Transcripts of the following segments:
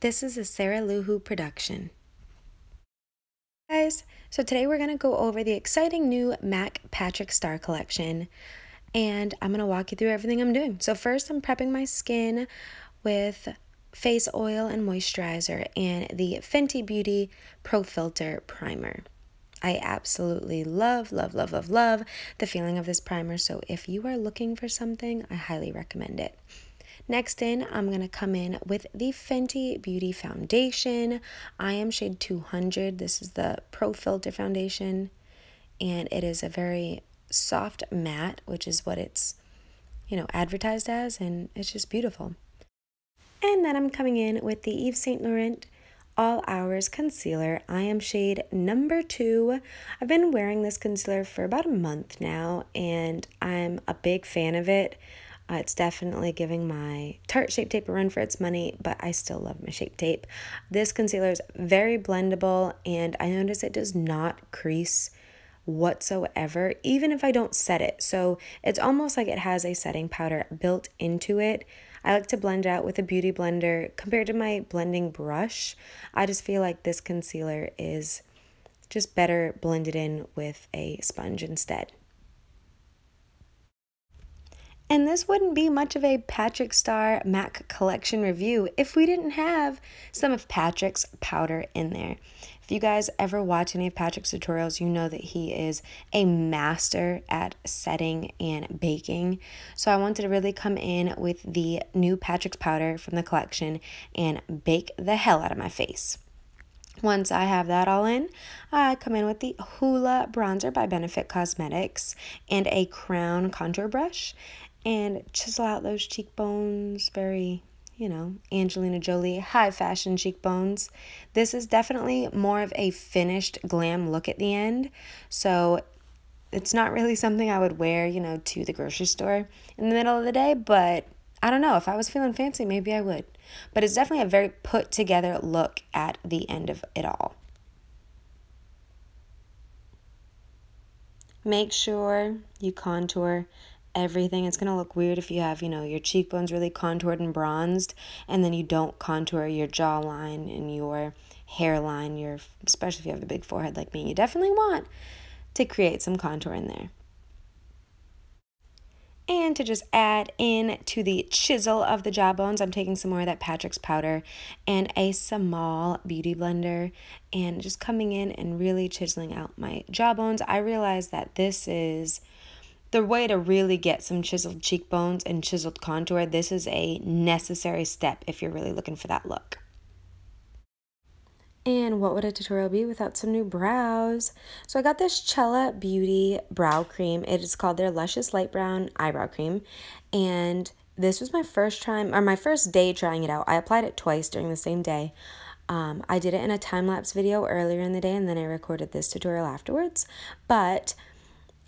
This is a Sarah Luhu production. Guys, so today we're going to go over the exciting new MAC Patrick Starrr collection, and I'm going to walk you through everything I'm doing. So first, I'm prepping my skin with face oil and moisturizer and the Fenty Beauty Pro Filt'r primer. I absolutely love the feeling of this primer, so if you are looking for something, I highly recommend it. Next in, I'm going to come in with the Fenty Beauty Foundation. I am shade 200. This is the Pro Filt'r foundation, and it is a very soft matte, which is what it's, advertised as, and it's just beautiful. And then I'm coming in with the Yves Saint Laurent All Hours Concealer. I am shade number 2. I've been wearing this concealer for about a month now, and I'm a big fan of it. It's definitely giving my Tarte Shape Tape a run for its money, but I still love my Shape Tape. This concealer is very blendable, and I notice it does not crease whatsoever, even if I don't set it. So it's almost like it has a setting powder built into it. I like to blend it out with a beauty blender. Compared to my blending brush, I just feel like this concealer is just better blended in with a sponge instead. And this wouldn't be much of a Patrick Starrr MAC collection review if we didn't have some of Patrick's powder in there. If you guys ever watch any of Patrick's tutorials, you know that he is a master at setting and baking. So I wanted to really come in with the new Patrick's powder from the collection and bake the hell out of my face. Once I have that all in, I come in with the Hoola bronzer by Benefit Cosmetics and a crown contour brush and chisel out those cheekbones, very, Angelina Jolie, high fashion cheekbones. This is definitely more of a finished glam look at the end, so it's not really something I would wear, to the grocery store in the middle of the day, but I don't know, if I was feeling fancy, maybe I would. But it's definitely a very put together look at the end of it all. Make sure you contour everything. It's going to look weird if you have, your cheekbones really contoured and bronzed, and then you don't contour your jawline and your hairline, especially if you have a big forehead like me. You definitely want to create some contour in there. And to just add in to the chisel of the jawbones, I'm taking some more of that Patrick's powder and a small beauty blender and just coming in and really chiseling out my jawbones. I realize that this is the way to really get some chiseled cheekbones and chiseled contour. This is a necessary step if you're really looking for that look. And what would a tutorial be without some new brows? So I got this Chella Beauty brow cream. It is called their Luscious Light Brown Eyebrow Cream. And this was my first day trying it out. I applied it twice during the same day. I did it in a time-lapse video earlier in the day, and then I recorded this tutorial afterwards. But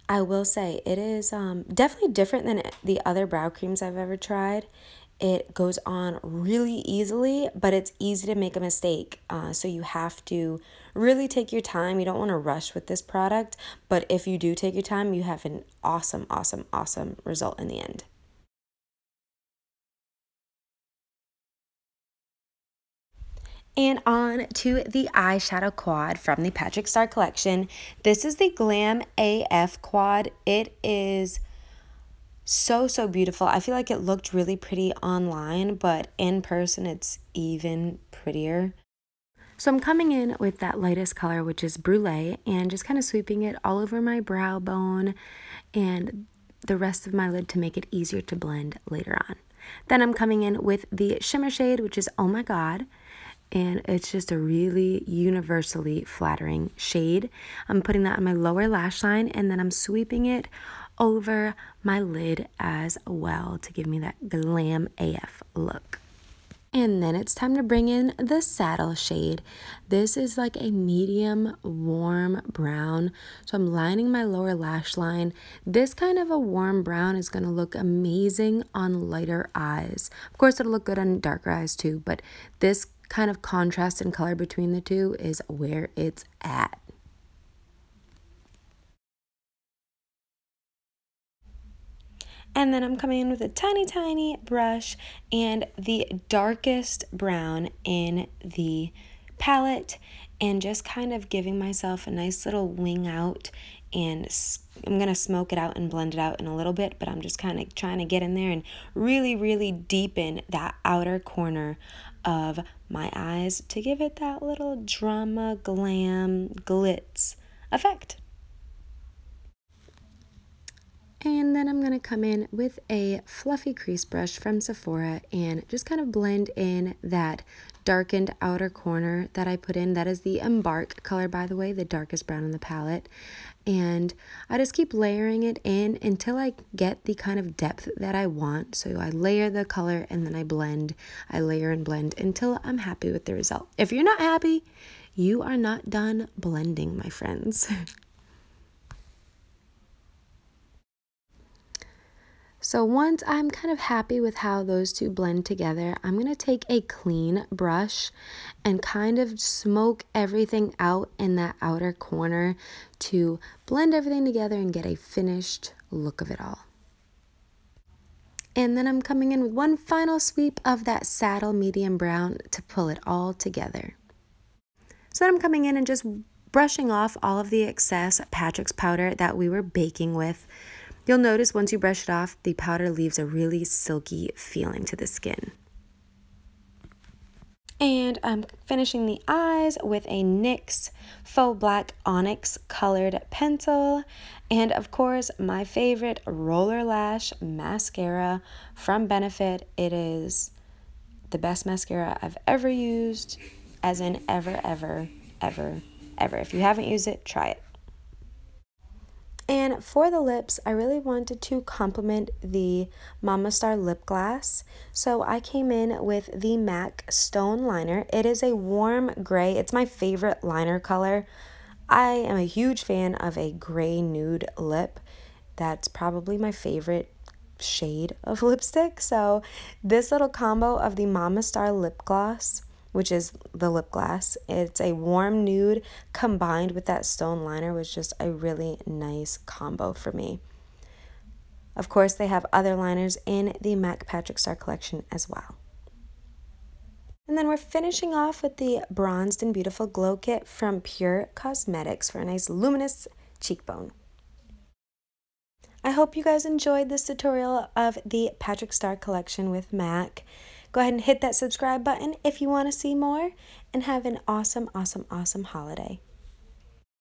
I will say it is definitely different than the other brow creams I've ever tried. It goes on really easily, but it's easy to make a mistake. So you have to really take your time. You don't want to rush with this product, but if you do take your time, you have an awesome result in the end. And on to the eyeshadow quad from the Patrick Starrr collection. This is the Glam AF quad. It is so beautiful. I feel like it looked really pretty online, but in person it's even prettier. So I'm coming in with that lightest color, which is Brulee, and just kind of sweeping it all over my brow bone and the rest of my lid to make it easier to blend later on. Then I'm coming in with the shimmer shade, which is Oh My God. And it's just a really universally flattering shade. I'm putting that on my lower lash line, and then I'm sweeping it over my lid as well to give me that glam AF look. And then it's time to bring in the saddle shade. This is like a medium warm brown. So I'm lining my lower lash line. This kind of a warm brown is going to look amazing on lighter eyes. Of course, it'll look good on darker eyes too, but this kind of contrast in color between the two is where it's at. And then I'm coming in with a tiny brush and the darkest brown in the palette and just kind of giving myself a nice little wing out, and I'm going to smoke it out and blend it out in a little bit, but I'm just kind of trying to get in there and really deepen that outer corner of my eyes to give it that little drama, glam, glitz effect. And then I'm going to come in with a fluffy crease brush from Sephora and just kind of blend in that darkened outer corner that I put in. That is the Embark color, by the way, the darkest brown in the palette. And I just keep layering it in until I get the kind of depth that I want. So I layer the color and then I blend. I layer and blend until I'm happy with the result. If you're not happy, you are not done blending, my friends. So once I'm kind of happy with how those two blend together, I'm going to take a clean brush and kind of smoke everything out in that outer corner to blend everything together and get a finished look of it all. And then I'm coming in with one final sweep of that saddle medium brown to pull it all together. So then I'm coming in and just brushing off all of the excess Patrick's powder that we were baking with. You'll notice once you brush it off, the powder leaves a really silky feeling to the skin. And I'm finishing the eyes with a NYX Faux Black Onyx colored pencil. And of course, my favorite RollerLash mascara from Benefit. It is the best mascara I've ever used, as in ever. If you haven't used it, try it. And for the lips, I really wanted to complement the MamaStarrr lip gloss. So I came in with the MAC Stone Liner. It is a warm gray. It's my favorite liner color. I am a huge fan of a gray nude lip. That's probably my favorite shade of lipstick. So this little combo of the MamaStarrr lip gloss, which is the lip gloss, it's a warm nude combined with that stone liner, was just a really nice combo for me. Of course, they have other liners in the MAC Patrick Starrr collection as well. And then we're finishing off with the Bronzed and Beautiful Glow Kit from Pure Cosmetics for a nice luminous cheekbone. I hope you guys enjoyed this tutorial of the Patrick Starrr collection with MAC. Go ahead and hit that subscribe button if you want to see more, and have an awesome holiday.